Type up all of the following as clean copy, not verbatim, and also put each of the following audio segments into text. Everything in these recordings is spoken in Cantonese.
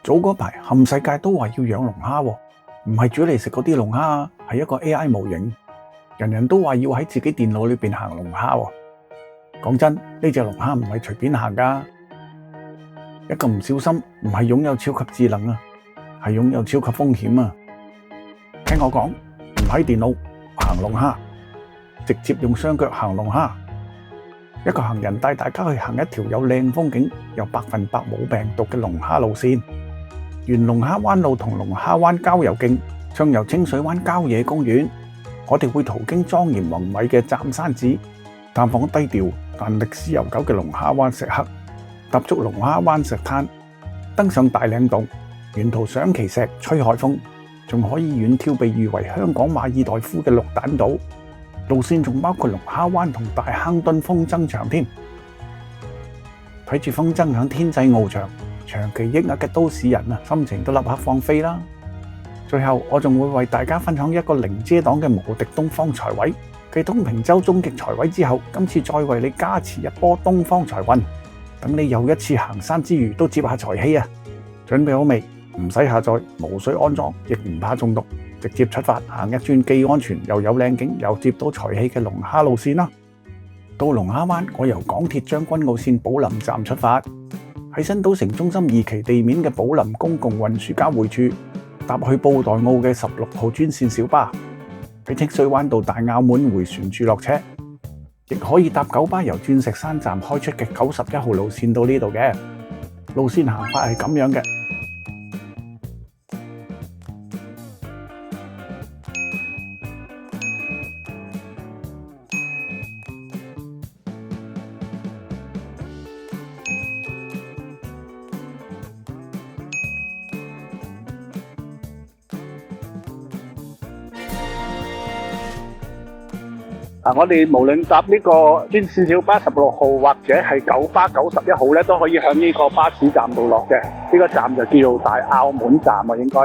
早嗰排冚世界都話要養龍蝦喎，唔係煮嚟食嗰啲龍蝦啊，係一個 AI 模型。人人都話要喺自己電腦裏邊行龍蝦喎。講真，呢隻龍蝦唔係隨便行㗎，一個唔小心唔係擁有超級智能啊，係擁有超級風險啊！聽我講，唔喺電腦行龍蝦，直接用雙腳行龍蝦。一個行人帶大家去行一條有靚風景又100%冇病毒嘅龍蝦路線，沿龍蝦灣路同龍蝦灣郊遊徑暢遊清水灣郊野公園。我哋會途經莊嚴宏偉嘅湛山寺，探訪低調但歷史悠久嘅龍蝦灣石刻，踏足龍蝦灣石灘，登上大嶺洞，沿途賞奇石、吹海風，仲可以遠眺被譽為香港馬爾代夫嘅綠蛋島。路線仲包括龍蝦灣同大坑墩風箏場添。睇住風箏響天際翱翔，長期抑壓嘅都市人啊，心情都立刻放飛啦。最後我仲會為大家分享一個零遮擋嘅無敵東方財位，繼東平洲終極財位之後，今次再為你加持一波東方財運，等你又一次行山之餘都接下財氣啊！準備好未？唔使下載，無需安裝，亦唔怕中毒，直接出發行一轉既安全又有靚景又接到財氣嘅龍蝦路線啦！到龍蝦灣，我由港鐵將軍澳線寶林站出發，喺新島城中心2期地面嘅寶林公共運輸交匯處，搭去布袋澳嘅16號專線小巴，喺清水灣到大澳門迴旋處落車，亦可以搭九巴由鑽石山站開出嘅91號路線到呢度嘅。路線行法係咁樣嘅。我哋無論搭呢個專線小巴16號或者係九巴91號咧，都可以響呢個巴士站度落嘅。呢個站就叫做大澳門站啊，應該。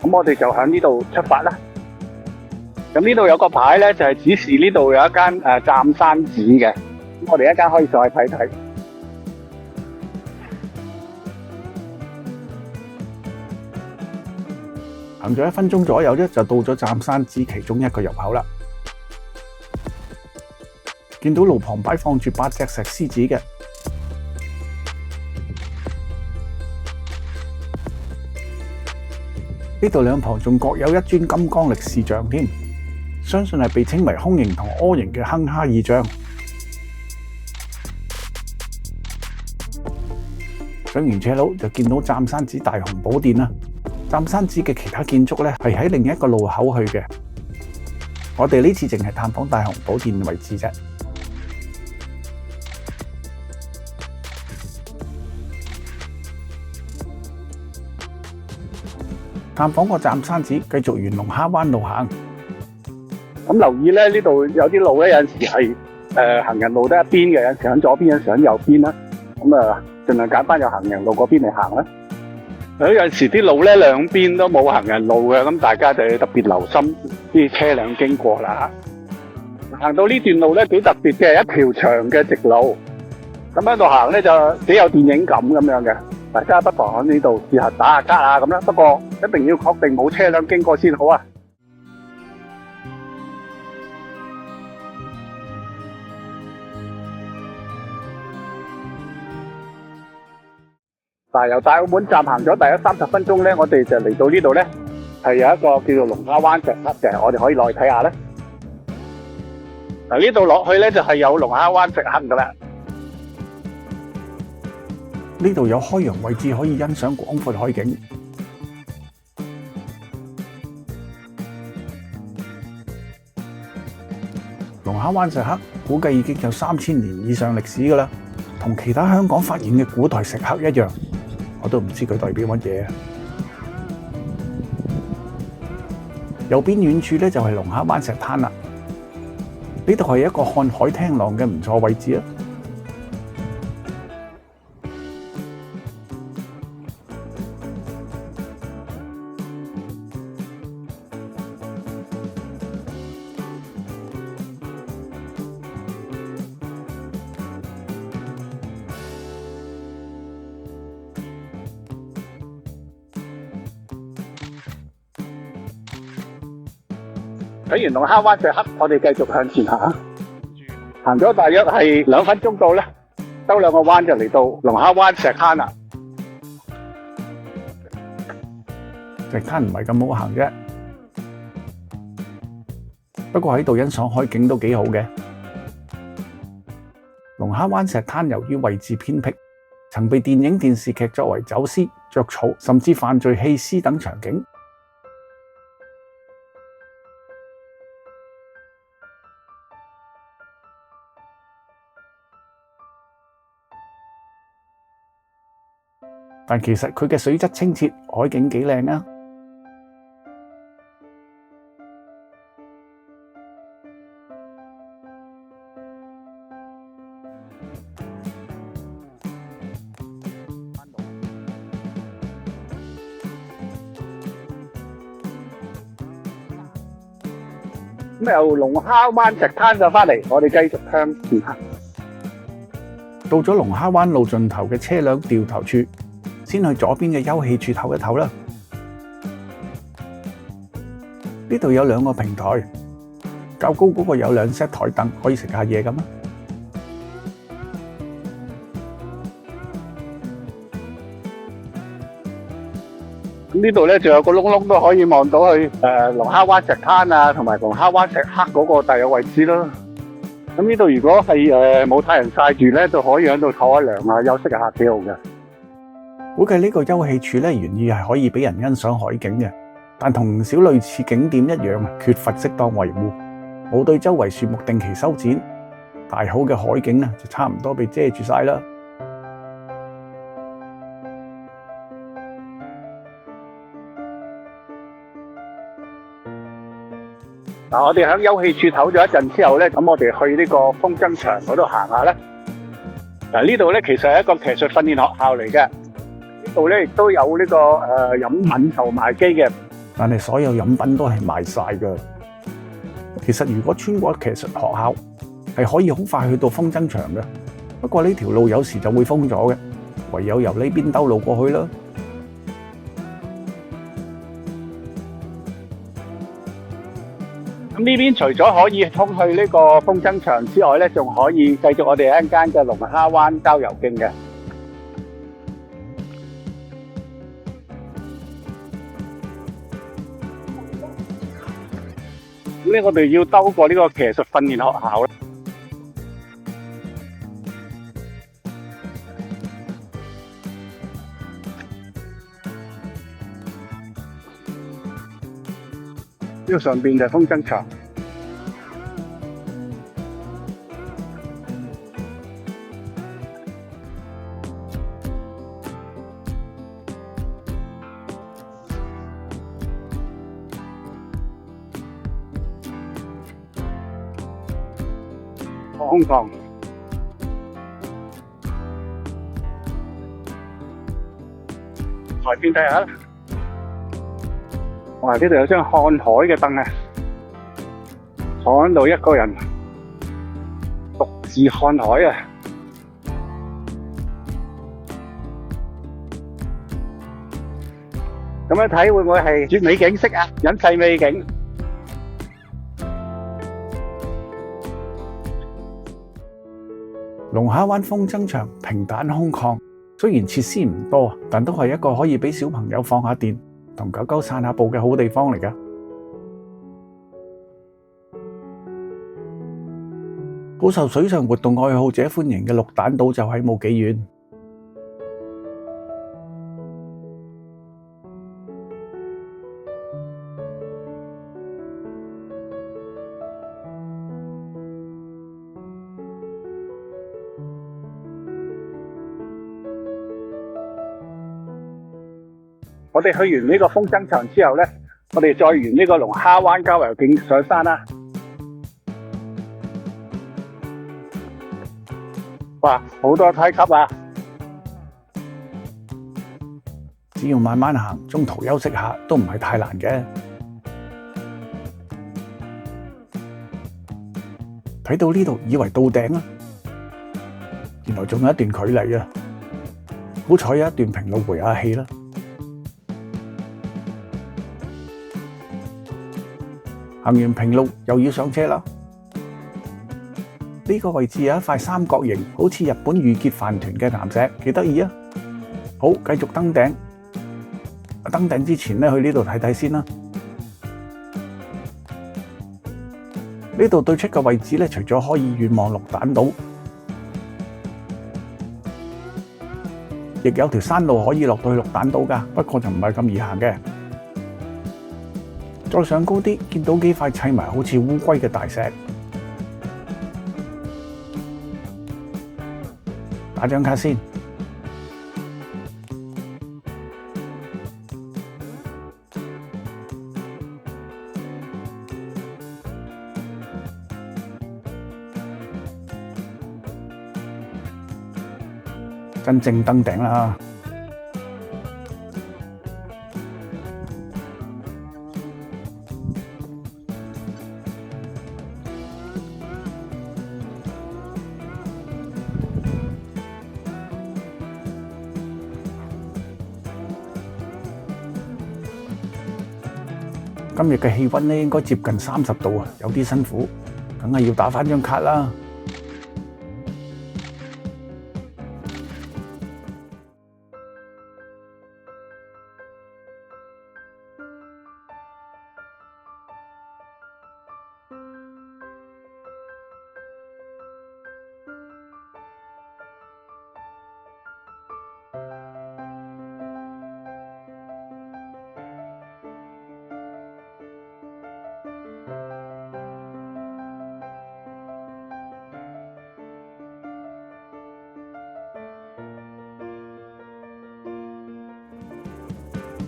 咁我哋就響呢度出發啦。咁呢度有個牌咧，就係指示呢度有一間湛山寺嘅。咁我哋一間可以上去睇睇。行咗1分鐘左右咧，就到咗湛山寺其中一個入口啦。見到路旁擺放住8隻石獅子嘅，呢度兩旁仲各有一尊金剛力士像添，相信係被稱為空形同柯形嘅哼哈二像。上完斜路就見到湛山寺大雄寶殿啦。湛山寺嘅其他建築咧係喺另一個路口去嘅，我哋呢次淨係探訪大雄寶殿位置啫。探訪個湛山寺，繼續沿龍蝦灣路行。咁留意咧，呢度有啲路咧，有陣時係行人路得一邊嘅，有陣時響左邊，有陣時響右邊啦。咁盡量揀翻有行人路嗰邊嚟行啦。有陣時啲路咧兩邊都冇行人路嘅，咁大家就要特別留心啲車輛經過啦。行到呢段路咧幾特別嘅，一條長嘅直路。咁喺度行咧就幾有電影感咁樣嘅。大家不妨喺呢度試下打下卡啊咁啦，不過一定要確定冇車輛經過先好啊！嗱，由大澳門站行咗大約30分鐘咧，我哋就嚟到呢度咧，係有一個叫做龍蝦灣石刻嘅，我哋可以落去睇下咧。嗱，呢度落去咧就係有龍蝦灣石刻噶啦。呢度有開揚位置可以欣賞廣闊海景。龍蝦灣石刻估計已經有3000年以上歷史㗎啦，同其他香港發現嘅古代石刻一樣，我都唔知佢代表乜嘢。右邊遠處咧就係龍蝦灣石灘啦，呢度係一個看海聽浪嘅唔錯位置啊！睇完龍蝦灣石刻，我哋繼續向前行，行咗大約係2分鐘到咧，兜2個彎就嚟到龍蝦灣石灘啦。石灘唔係咁好行啫，不過喺度欣賞海景都幾好嘅。龍蝦灣石灘由於位置偏僻，曾被電影電視劇作為走私、著草甚至犯罪棄屍等場景。但其實佢嘅水質清澈，海景幾靚啊！咁由龍蝦灣石灘就返嚟，我哋繼續向前行。到咗龍蝦灣路盡頭嘅車輛掉頭處，先去左邊嘅休憩處唞一唞啦。呢度有2個平台，較高嗰個有2 set 台凳，可以食下嘢咁啊。咁呢度咧仲有個窿窿都可以望到去龍蝦灣石灘啊，同埋龍蝦灣石刻嗰個大約位置啦。咁呢度如果係冇太陽曬住咧，就可以喺度唞下涼啊，休息下幾好嘅。估計呢個休憩處咧原意係可以俾人欣賞海景嘅，但同唔少類似景點一樣，缺乏適當維護，冇對周圍樹木定期修剪，大好嘅海景就差唔多被遮住晒啦。嗱，我哋喺休憩處唞咗一陣之後咧，咁我哋去呢個風箏場嗰度行下咧。嗱，呢度咧其實係一個騎術訓練學校嚟嘅，呢度咧亦都有呢個飲品售賣機嘅，但係所有飲品都係賣晒㗎。其實如果穿過騎術學校，係可以好快去到風箏場嘅，不過呢條路有時就會封咗嘅，唯有由呢邊兜路過去啦。咁呢邊除咗可以通去呢個風箏場之外咧，仲可以繼續我哋一間嘅龍蝦灣郊遊徑嘅。咁咧，我哋要兜過呢個騎術訓練學校咧。呢個上邊就係風箏場。空曠。台邊睇下啦。哇！呢度有張看海嘅凳啊，坐喺度一個人獨自看海啊！咁樣睇會唔會係絕美景色啊？隱世美景。龍蝦灣風箏場平坦空曠，雖然設施唔多，但都係一個可以俾小朋友放下電同狗狗散下步嘅好地方嚟㗎。好受水上活動愛好者歡迎嘅綠蛋島就喺冇幾遠。我哋去完呢個風箏場之後咧，我哋再沿呢個龍蝦灣郊遊徑上山啦。哇，好多梯級啊！只要慢慢行，中途休息下都唔係太難嘅。睇到呢度以為到頂啦，原來仲有一段距離啊！好彩有一段平路回下氣啦。行完平路又要上車啦。呢個位置有一塊三角形，好似日本御結飯團嘅岩石，幾得意啊！好，繼續登頂。登頂之前呢，去呢度睇睇先啦。呢度對出嘅位置呢，除咗可以遠望綠蛋島，亦有條山路可以落到去綠蛋島㗎，不過就唔係咁易行嘅。再上高啲，見到幾塊砌埋好似烏龜嘅大石。打張卡先。真正登頂啦！今日嘅氣溫呢，應該接近30度啊，有啲辛苦，梗係要打返張卡啦。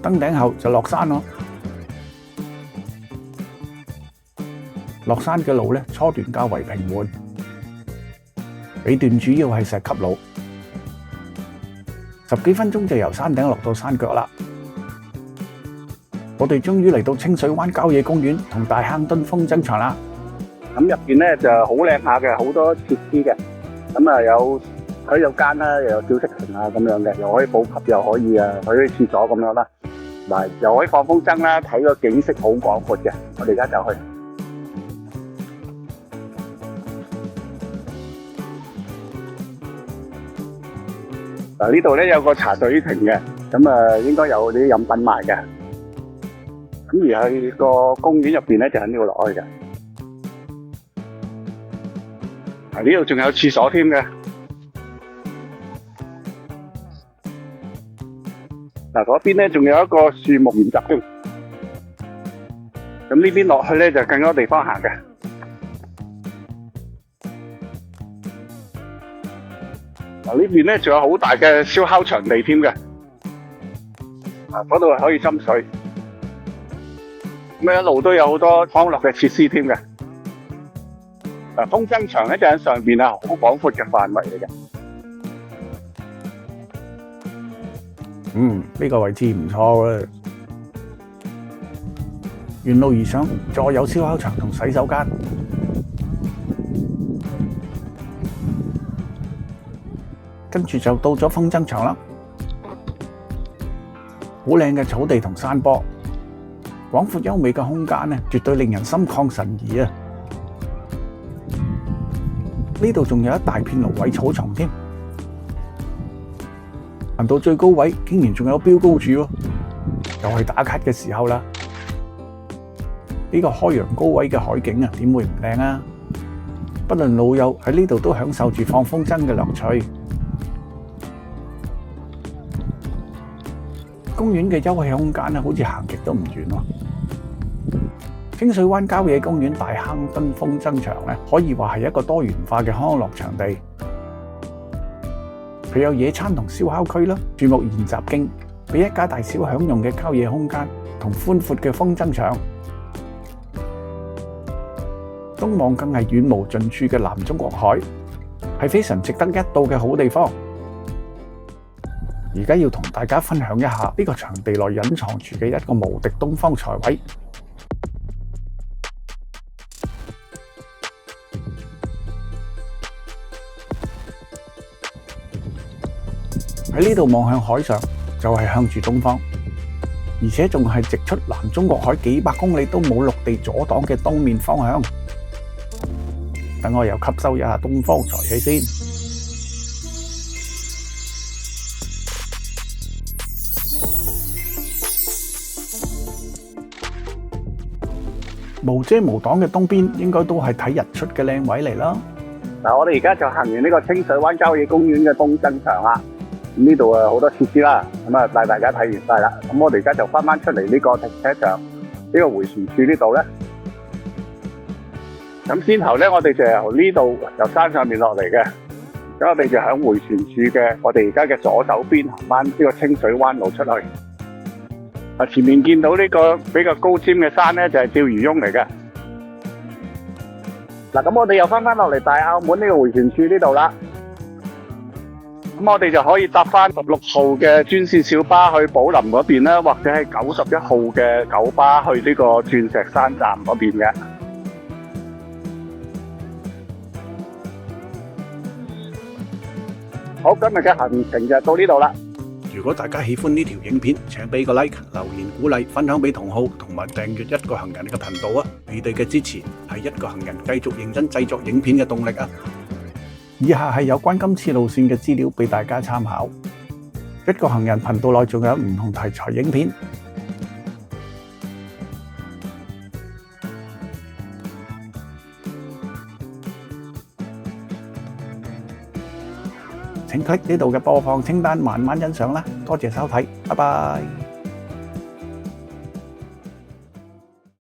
登頂後就落山咯。落山嘅路呢，初段較為平緩，尾段主要係石級路，10幾分鐘就由山頂落到山腳啦。我哋終於嚟到清水灣郊野公園同大坑墩風箏場啦。咁入邊咧就好靚下嘅，好多設施嘅。咁啊有洗手間啦，又有小食亭啊咁樣嘅，又可以補給，又可以去廁所咁樣啦。同埋又可以放風箏啦，睇個景色好廣闊嘅。我哋而家就去。嗱，呢度咧有個茶水亭嘅，咁應該有啲飲品賣嘅。咁而喺個公園入邊咧，就喺呢度落去嘅。呢度仲有廁所添嘅。嗱，嗰邊咧仲有一個樹木研習添。咁呢邊落去咧就更多地方行嘅。嗱，呢邊咧仲有好大嘅燒烤場地添嘅。嗰度係可以斟水。咁一路都有好多康樂嘅設施添嘅。風箏場咧就喺上邊啊，好廣闊嘅範圍嚟嘅。呢個位置唔錯嘅。沿路而上，再有燒烤場同洗手間。跟住就到咗風箏場啦，好靚嘅草地同山坡，廣闊優美嘅空間咧，絕對令人心曠神怡啊！呢度仲有一大片蘆葦草叢添，行到最高位竟然仲有標高柱喎，又係打卡嘅時候啦！呢個開揚高位嘅海景啊，點會唔靚啊？不論老幼喺呢度都享受住放風箏嘅樂趣。公園嘅休憩空間咧，好似行極都唔遠喎。清水灣郊野公園大坑墩風箏場咧，可以話係一個多元化嘅康樂場地。佢有野餐同燒烤區啦，樹木研習徑，俾一家大小享用嘅郊野空間，同寬闊嘅風箏場。東望更係遠無盡處嘅南中國海，係非常值得一到嘅好地方。而家要同大家分享一下呢個場地內隱藏住嘅一個無敵東方財位。喺呢度望向海上，就係向住東方。而且仲係直出南中國海幾百公里都冇陸地阻擋嘅東面方向。等我又吸收一下東方財氣先。無遮無擋嘅東邊應該都係睇日出嘅靚位嚟啦。嗱，我哋而家就行完呢個清水灣郊野公園嘅東增場啦。咁呢度好多設施啦，咁啊帶大家睇完晒啦。咁我哋而家就翻出嚟呢個停車場呢個回旋處呢度咧。咁先後咧，我哋就由呢度由山上面落嚟嘅。咁我哋就喺回旋處嘅我哋而家嘅左手邊行翻呢個清水灣路出去。前面見到呢個比較高尖嘅山咧，就係釣魚翁嚟嘅。嗱，咁我哋又翻落嚟大澳門呢個回旋處呢度啦。咁我哋就可以搭翻16號嘅專線小巴去寶林嗰邊啦，或者係91號嘅九巴去呢個鑽石山站嗰邊嘅。好，今日嘅行程就到呢度啦。如果大家喜歡呢條影片，請俾個 like、留言鼓勵、分享俾同好，同埋訂閱一個行人嘅頻道啊！你哋嘅支持係一個行人繼續認真製作影片嘅動力啊！以下係有關今次路線嘅資料俾大家參考。一個行人頻道內仲有唔同題材影片，請 click 呢度嘅播放清單慢慢欣賞啦。多謝收睇，拜拜。